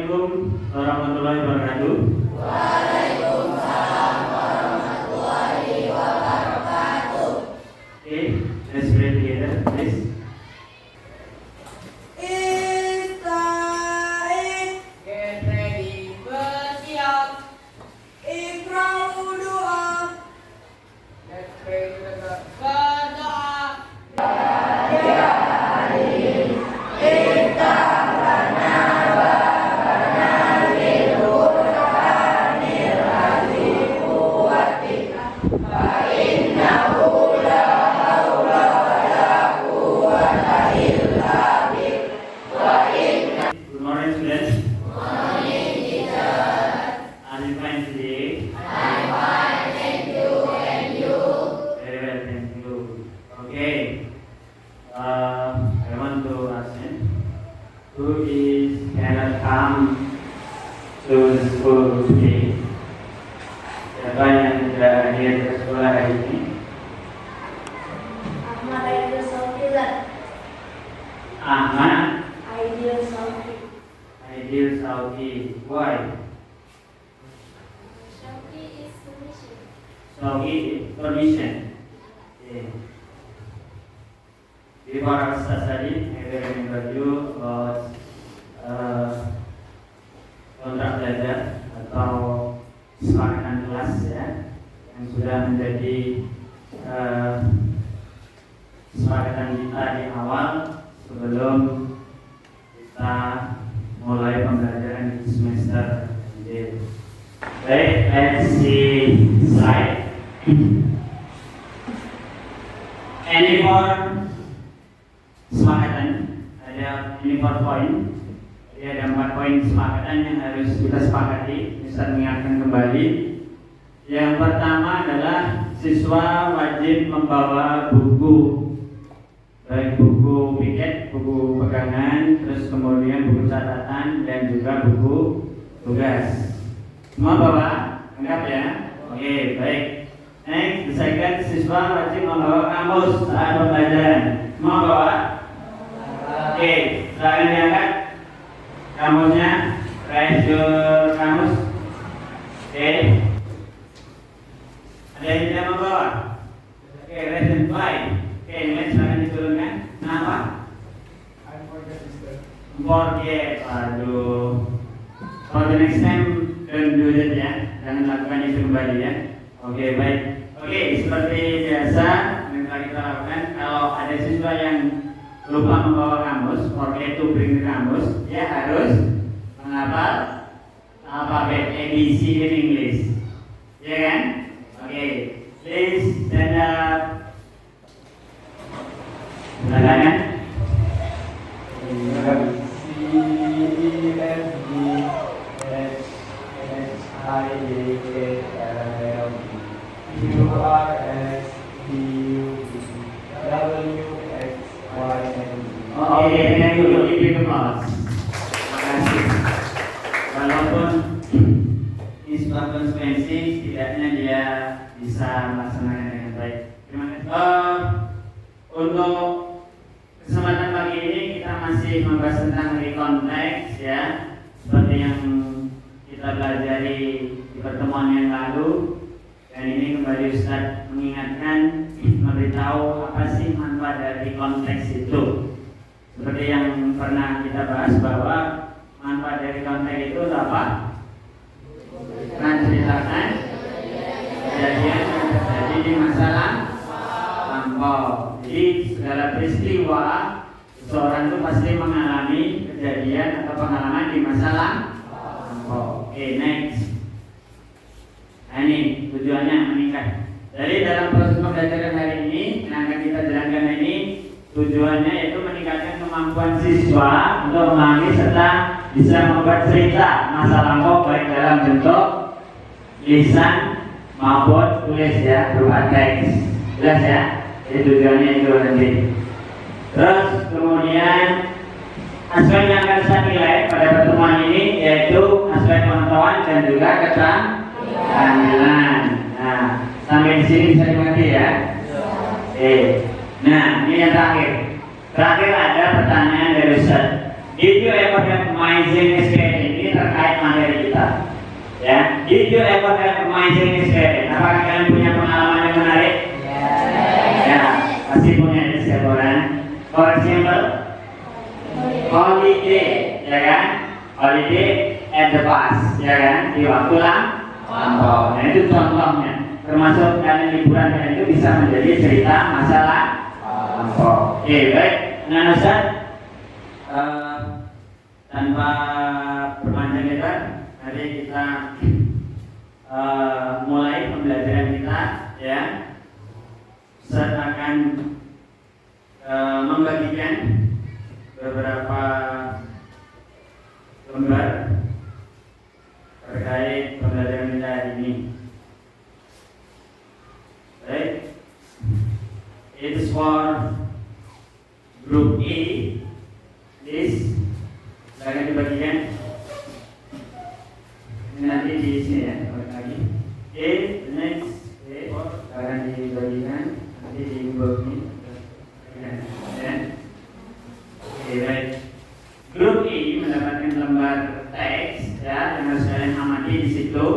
Assalamualaikum warahmatullahi wabarakatuh. Waalaikumsalam warahmatullahi wabarakatuh. Okay, let's pray together, please. Ista'in, Get ready, bersiap. ikra'u doa, Let's pray together. Berdoa. Good morning, students. Good morning, teacher. Are you fine today? I'm fine, thank you. And you? Very well, thank you. Okay. I want to ask you, who is cannot come to the school today? Siapa yang tidak hadir ke sekolah hari ini? Ahmad Aidil Sauki Zat. Ahmad Aidil Sauki. Aidil Sauki. Why? Sauki is permission. Sauki permission. Okay. Before our study, I will remember you about kontrak belajar atau kesepakatan kelas ya, yang sudah menjadi kesepakatan kita di awal sebelum kita mulai pembelajaran di semester ini. Baik, let's see slide. Any more kesepakatan? Ada any more point? Jadi ada 4 poin kesepakatan yang harus kita sepakati. Bisa mengingatkan kembali. Yang pertama adalah siswa wajib membawa buku, baik buku piket, buku pegangan, terus kemudian buku catatan dan juga buku tugas. Semua bawa? Lengkap ya? Oke, baik. Next, the second, siswa wajib membawa kamus saat pembelajaran. Semua bawa? Oke, silakan diangkat kamusnya. Raise your kamus. Oke. Ada yang tidak membawa? Oke, raise and fly. Oke, next silakan diturunkan. Kenapa? Forget. Aduh. For the next time, don't do that ya. Jangan lakukan itu kembali ya. Oke, baik. Oke, seperti biasa yang telah kita lakukan, kalau ada siswa yang lupa membawa kamus, forget to bring the kamus, dia harus menghafal alfabet ABC in English. Ya kan? Oke, please stand up. Silakan ya. Oke, thank you. Give it a applause. Terima kasih. Walaupun siswa konsekuensi, setidaknya dia bisa melaksanakan dengan baik. Terima kasih. Untuk kesempatan pagi ini kita masih membahas tentang rekonteks ya, seperti yang kita pelajari di pertemuan yang lalu. Dan ini kembali Ustaz mengingatkan, memberitahu apa sih manfaat dari konteks itu. Seperti yang pernah kita bahas bahwa manfaat dari konteks itu apa? Menceritakan kejadian yang terjadi di masa lampau. Jadi segala peristiwa seseorang itu pasti mengalami kejadian atau pengalaman di masa lampau. Oke, next. Nah ini tujuannya meningkat. Jadi dalam proses pembelajaran hari ini yang akan kita jalankan ini, tujuannya yaitu meningkatkan kemampuan siswa untuk memahami serta bisa membuat cerita masa lampau baik dalam bentuk lisan maupun tulis ya, berupa teks. Jelas ya? Jadi tujuannya itu nanti. Terus kemudian aspek yang akan saya nilai pada pertemuan ini yaitu aspek pengetahuan dan juga keterampilan. Nah, sampai di sini bisa dimengerti ya. Oke. Nah, ini yang terakhir. Terakhir ada pertanyaan dari Ustaz. Did you ever have amazing experience ini terkait materi kita. Ya, did you ever have amazing experience? Apakah kalian punya pengalaman yang menarik? Ya, pasti punya ya setiap orang. For example, holiday, ya kan? Holiday at the past, ya kan? Di waktu lampau. Nah itu contohnya. Termasuk kalian liburan kalian itu bisa menjadi cerita masalah lampau. Oke, baik. Nah, Ustaz, tanpa berpanjang lebar, mari kita mulai pembelajaran kita, ya. Ustaz akan membagikan beberapa lembar terkait pembelajaran kita hari ini. Baik, it is for group A. This akan dibagikan. Ini nanti di sini ya, lagi. A, the next A akan dibagikan nanti di blog ini. Ya. Oke, baik. Grup E mendapatkan lembar teks ya yang harus kalian amati di situ.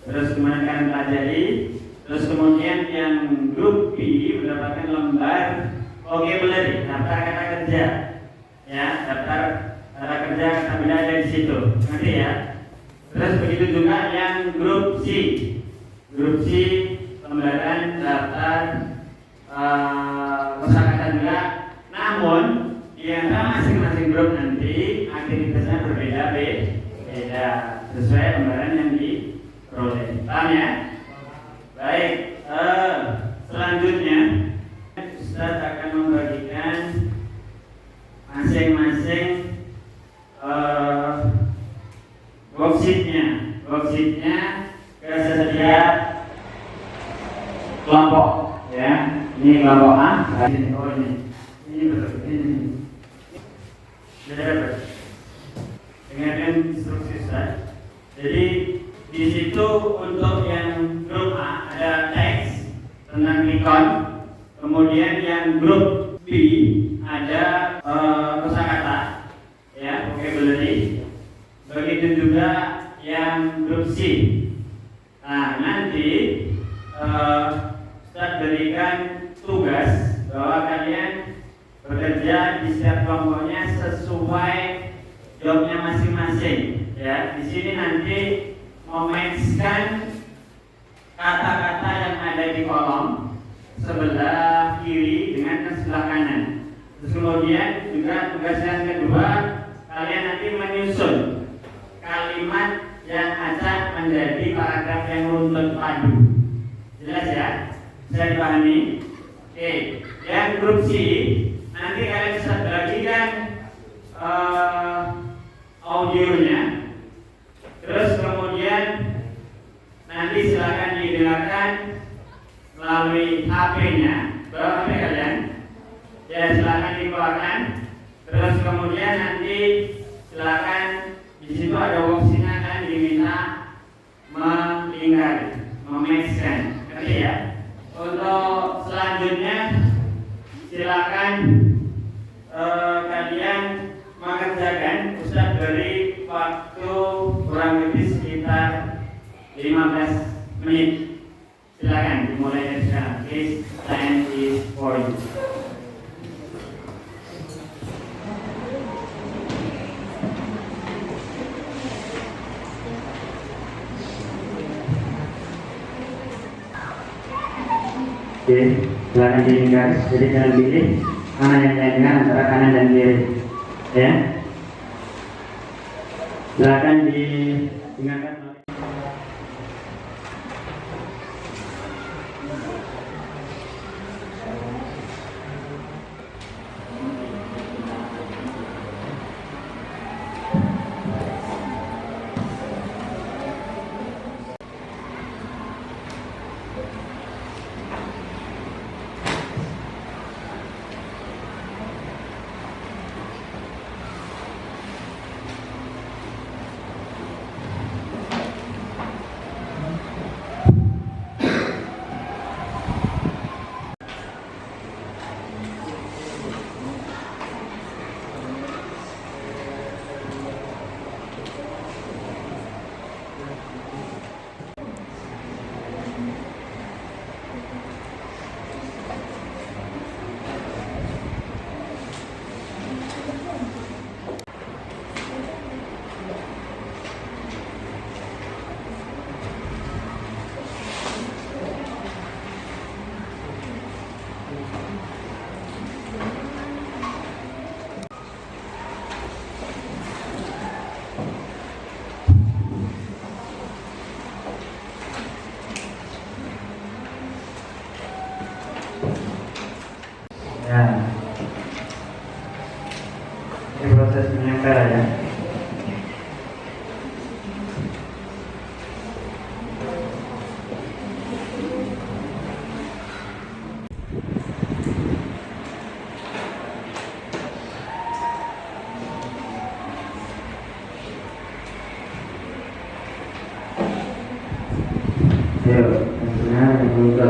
Terus kemudian kalian pelajari. Terus kemudian yang grup B mendapatkan lembar vocabulary, daftar kata kerja. Ya, daftar kata kerja kata benda ada di situ. Nanti ya. Terus begitu juga yang grup C. Grup C lembaran daftar kosakata juga. Namun di antara masing-masing grup nanti aktivitasnya berbeda-beda sesuai lembaran yang diperoleh. Paham ya? Baik. Selanjutnya Ustaz akan membagikan masing-masing worksheet-nya. Worksheet-nya kesedia kelompok, ya. Ini kelompok A. Oh ini betul. Ini. Dengarkan instruksi Ustaz. Jadi di situ untuk yang grup A ada teks tentang Nikon. Kemudian yang grup B ada kosakata, ya, vocabulary. Begitu juga yang grup C. Nah, nanti Ustaz berikan tugas bahwa kalian bekerja di setiap kelompoknya sesuai jobnya masing-masing. Ya, di sini nanti mematchkan kata-kata yang ada di kolom sebelah kiri dengan sebelah kanan. Terus kemudian juga tugas yang kedua, kalian nanti menyusun kalimat yang acak menjadi paragraf yang runtut padu. Jelas ya? Bisa dipahami? Oke. Yang grup C nanti kalian bisa bagikan audionya. Terus kemudian nanti silakan didengarkan melalui HP-nya. Bawa HP kalian? Ya, silakan dikeluarkan. Terus kemudian nanti silakan di situ ada worksheet-nya, kalian diminta melingkari, mematchkan. Ngerti ya? Untuk selanjutnya silakan kalian mengerjakan. Ustaz beri waktu kurang lebih sekitar 15 menit. Silakan dimulai dari sekarang. Please, time is for you. Oke, silakan didengar. Jadi jangan pilih mana yang kalian dengar antara kanan dan kiri. Ya, silakan didengarkan. Ini proses menempel ya. Ayo, tentunya dibuka.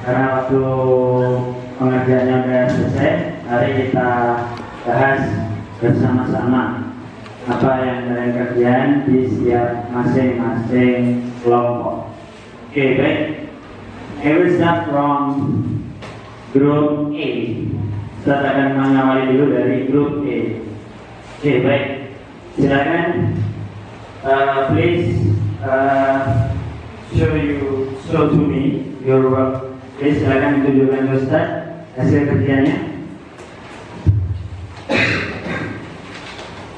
Karena waktu pengerjaannya sudah selesai, mari kita bahas bersama-sama apa yang kalian kerjain di setiap masing-masing kelompok. Oke, baik. I will start from group A. Saya akan mengawali dulu dari grup A. Oke, baik. Silakan. Please show to me your work. Please silakan tunjukkan ke Ustaz hasil kerjanya.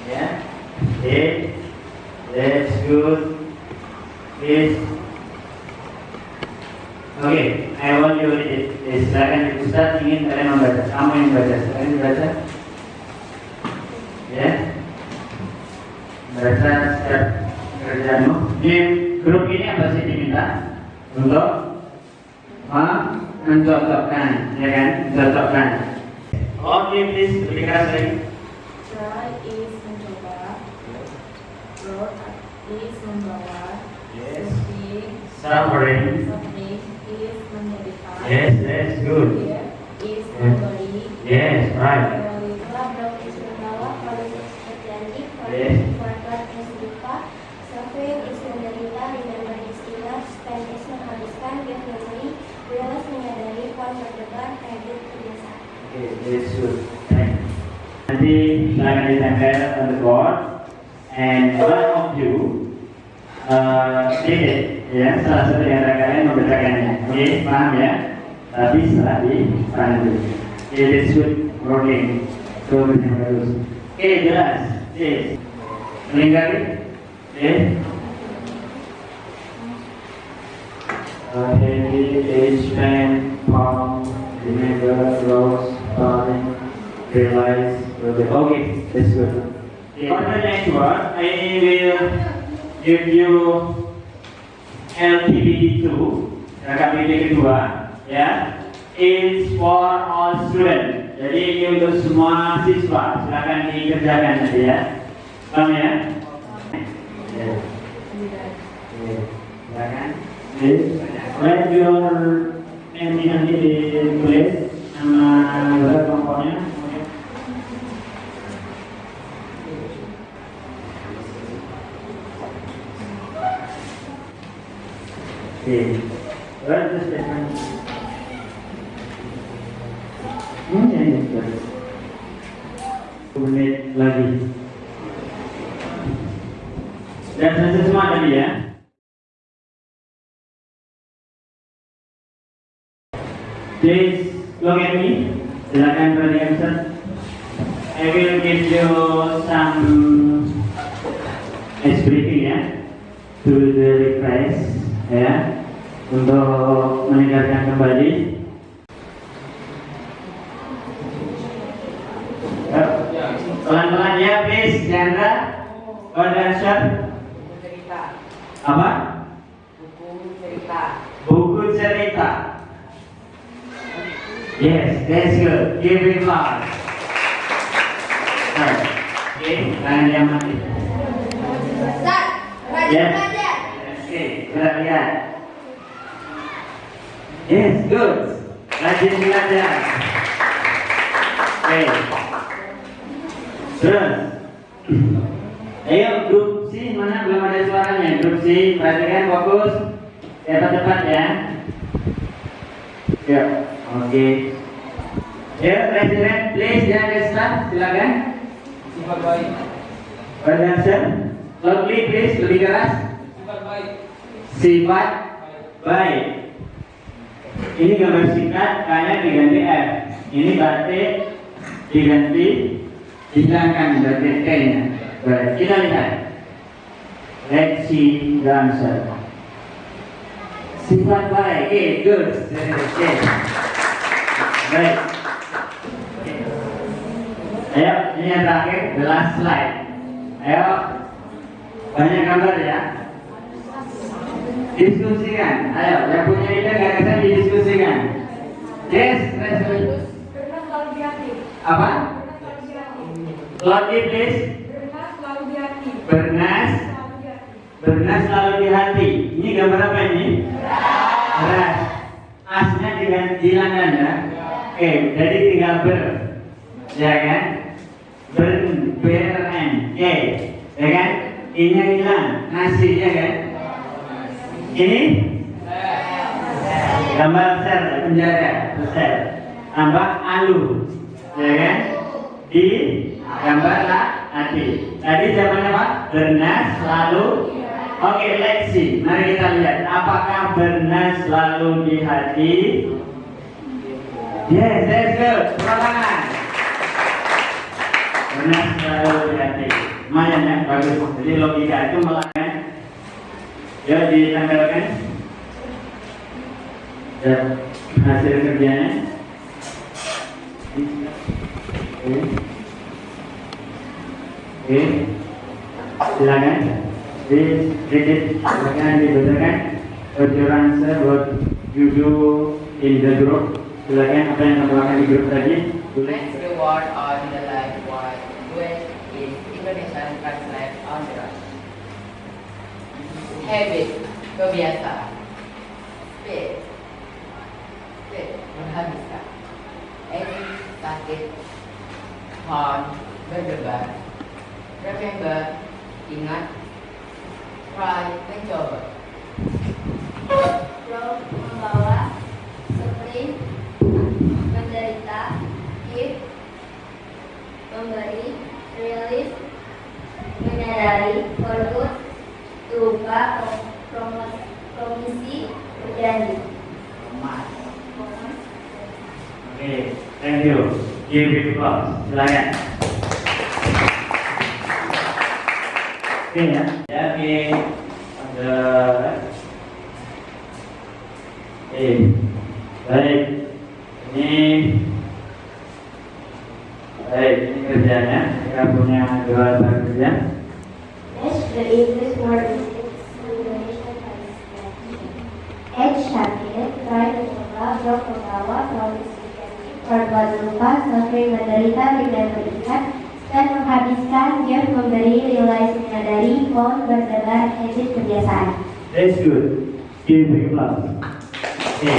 Ya, that's good. Please. Okay, I want you to read it. Silakan Ustaz ingin kalian membaca. Kamu yang baca. Silakan dibaca. Ya. Baca setiap kerjaanmu. Di grup ini apa sih diminta? Untuk mencocokkan, ya kan? Mencocokkan. Oke, please lebih keras lagi. Try is mencoba. Road is membawa. Yes. Suffering. Suffering. Suffering is menderita. Yes, that's good. Fear is memberi. Yes, right. Labrak is membawa. Politik terjadi. Yes. Forward is lupa. Suffering is menderita. Remember is ingat. Spend is menghabiskan. Give memory. Realize menyadari. Point berdebat. Habit kebiasaan. Okay, that's good. Right. Nanti silakan ditempel on the board, and one of you did it, ya, salah satu di antara kalian membacakannya. Oke, paham ya? Tapi setelah dipahami dulu. Oke, that's good. Working. Itu yang bagus. Oke, jelas. Oke, melingkari. Oke. Heavy, age, pen, palm, remember, rose, falling, realize. Okay, that's good. For the next one, I will give you LPBD 2, LPBD kedua, ya. It's for all students. Jadi ini untuk semua siswa. Silakan dikerjakan nanti ya. Paham ya? Ya. Silakan. Write your name nanti ditulis nama kelompoknya. Okay. Write the statement. Ini 2 menit lagi. Dan selesai semua tadi ya. Please look at me. Silakan perhatikan Ustaz. I will give you some ice briefing ya, to the request ya, untuk meningkatkan kembali. Pelan-pelan ya, please. Chandra, what answer? Buku cerita. Apa? Buku cerita. Buku cerita. Yes, that's good. Give it applause. Right. Okay, tangan yang mati. Ustaz, rajin Yes. belajar. Okay, kita lihat. Yes, good. Rajin belajar. Okay. Terus. Ayo grup C, mana belum ada suaranya? Grup C, perhatikan, fokus. Cepat-cepat ya. Ya, oke. Ya, presiden, please jangan kesal, silakan. Sifat baik. Berdasar, loudly please, lebih keras. Sifat baik. Sifat baik. Ini gambar singkat, kayaknya diganti F. Ini berarti diganti Hilangkan bracket K-nya. Baik, kita lihat. Let's see the answer. Sifat baik. Good. Okay. Baik. Ayo, ini yang terakhir, the last slide. Ayo, banyak gambar ya. Diskusikan. Ayo, yang punya ide gagasan didiskusikan. Yes, resolusi. Berenang selalu di hati. Apa? Berenang selalu di hati. Lagi please. Berenang selalu di hati. Bernas. Selalu di hati. Bernas selalu di hati. Ini gambar apa ini? Beras. Asnya dihilangkan ya. Oke, jadi tinggal ber. Ya kan? Beren. Oke. Ya kan? Ini hilang. Nasinya kan? Ini? Gambar sel penjara. Sel. Tambah alu. Ya kan? Di gambar hati. Tadi jawabannya apa? Bernas selalu. Oke, let's see. Mari kita lihat. Apakah bernas selalu di hati? Yes, that's good. Tangan. Bernas selalu di hati. Lumayan ya, bagus. Jadi logika itu melanggar. Ya, ditanggalkan. Ya, hasil kerjanya. Oke. Silakan. Silakan dibacakan. What's your answer? What you do in the group? Silakan apa yang kamu lakukan di grup tadi. Next reward on the life was which is Indonesian translate on the right. Habit, kebiasaan. Speed, menghabiskan. Edit, sakit. Horn, berdebar. Remember, ingat. Try, mencoba. Roll, membawa. Sprint, menderita. Give, memberi. Release, menyadari. Forward, lupa. Promisi, berjanji. Oke, thank you. Give it applause. Silakan. Oke ya. Ya, oke. Ada. Baik. Ini kerjanya. Kita punya dua kerja. Next, the English word is Indonesian translation. Ed Syakir, try mencoba, drop membawa, promise berjanji, berbuat lupa, suffering menderita, tidak berikat, dan menghabiskan, give memberi, realize menyadari, phone berdebar, habit kebiasaan. That's good. Give it applause. Okay.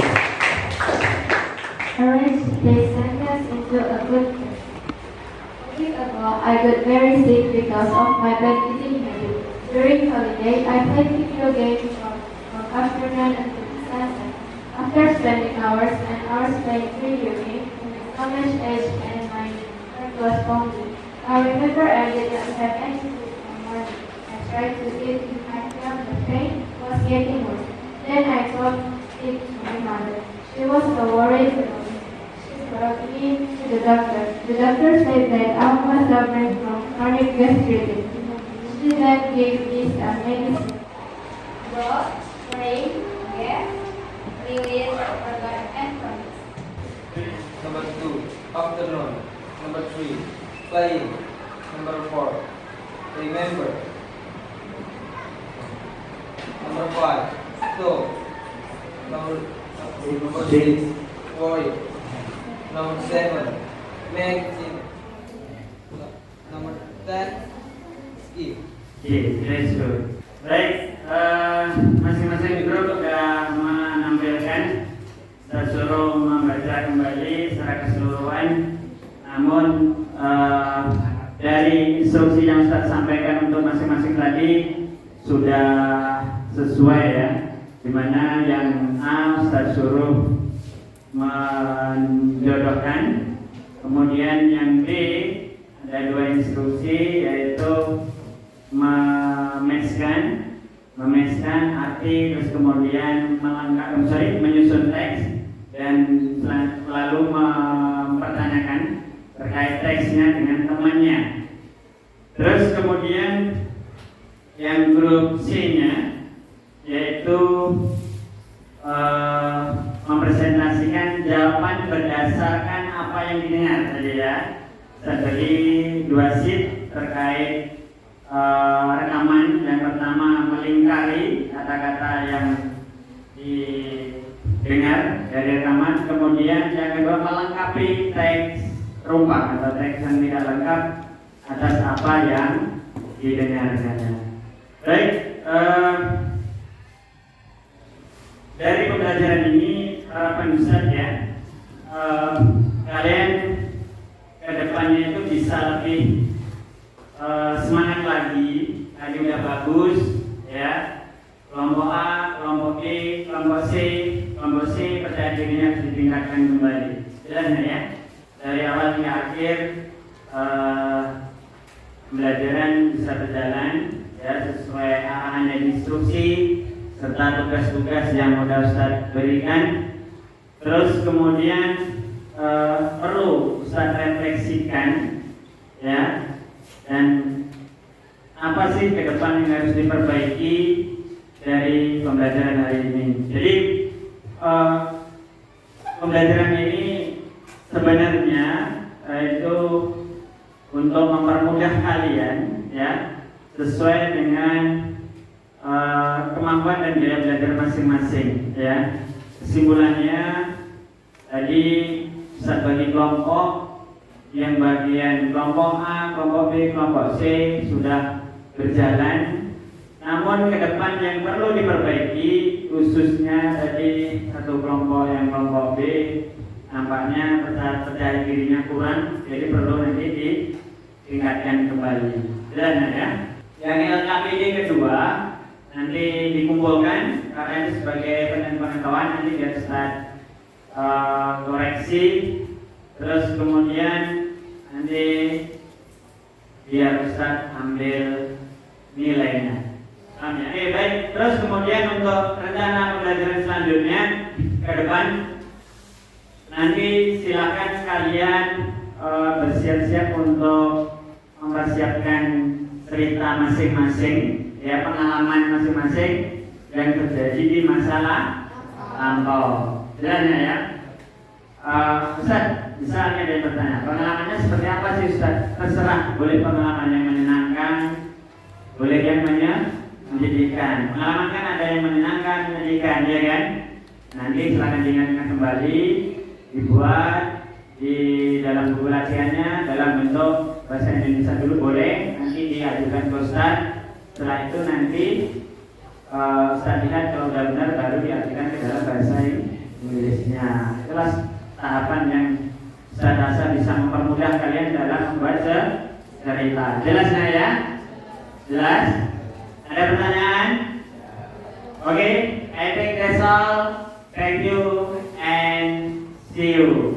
Arrange today's sentence into a good thing. A week ago, I got very sick because of my bad eating habit. During holiday, I played video games from afternoon until sunset. After spending hours and hours playing video games, my stomach ached and my heart was pounding. I remember I did not have any food in the morning. I tried to eat and I felt the pain was getting worse. Then I told it to my mother. She was so worried about me. She brought me to the doctor. The doctor said that I was suffering from chronic gastritis. She then gave me some medicine. Draw, pray, get, release, forget, and promise. Number 2, afternoon. Number 3, playing. Number 4, remember. Number 5, stop. Number 6, worry. Number 7, magazine. Number 10, skip. Oke, that's good. Baik, masing-masing grup sudah menampilkan. Saya suruh membaca kembali secara keseluruhan. Namun dari instruksi yang Ustaz sampaikan untuk masing-masing tadi sudah sesuai ya. Dimana yang A Ustaz suruh menjodohkan, kemudian yang B ada dua instruksi yaitu memeskan arti, terus kemudian menyusun teks dan lalu mempertanyakan terkait teksnya dengan temannya. Terus kemudian yang grup C-nya yaitu mempresentasikan jawaban berdasarkan apa yang didengar tadi ya. Tadi 2 sheet terkait rekaman. Yang pertama melingkari kata-kata yang didengar dari rekaman. Kemudian yang kedua melengkapi teks rumpang atau teks yang tidak lengkap atas apa yang didengarkannya. Baik, dari pembelajaran ini harapan Ustaz ya, kalian kedepannya itu bisa lebih semangat lagi. Tadi udah bagus ya, kelompok A, kelompok B, kelompok C percaya dirinya harus ditingkatkan kembali. Jelas ya, dari awal hingga akhir pembelajaran bisa berjalan ya sesuai arahan dan instruksi serta tugas-tugas yang sudah Ustaz berikan. Terus kemudian perlu Ustaz refleksikan ya, dan apa sih ke depan yang harus diperbaiki dari pembelajaran hari ini. Jadi pembelajaran ini sebenarnya itu untuk mempermudah kalian ya, sesuai dengan kemampuan dan gaya belajar masing-masing ya. Kesimpulannya tadi Ustaz bagi kelompok, yang bagian kelompok A, kelompok B, kelompok C sudah berjalan. Namun ke depan yang perlu diperbaiki khususnya tadi satu kelompok yang kelompok B nampaknya percaya dirinya kurang, jadi perlu nanti ditingkatkan kembali. Jelas ya? Yang LKPD kedua nanti dikumpulkan karena ini sebagai pengetahuan, nanti biar Ustaz koreksi. Terus kemudian nanti biar Ustaz ambil nilainya. Oke, baik. Terus kemudian untuk rencana pembelajaran selanjutnya ke depan, nanti silakan kalian bersiap-siap untuk mempersiapkan cerita masing-masing ya, pengalaman masing-masing yang terjadi di masa lampau. Jelasnya ya. Ustaz, misalnya ada yang bertanya, pengalamannya seperti apa sih Ustaz? Terserah, boleh pengalaman yang menyenangkan, boleh yang menyedihkan. Pengalaman kan ada yang menyenangkan, menyedihkan, ya kan? Nanti silakan diingatkan kembali, dibuat di dalam buku latihannya dalam bentuk bahasa Indonesia dulu boleh, nanti diajukan ke Ustaz. Setelah itu nanti Ustaz lihat kalau sudah benar baru diajukan ke dalam bahasa Inggrisnya. Itulah tahapan yang saya rasa bisa mempermudah kalian dalam membaca cerita. Jelas ya? Jelas? Ada pertanyaan? Oke, I think that's all. Thank you and see you.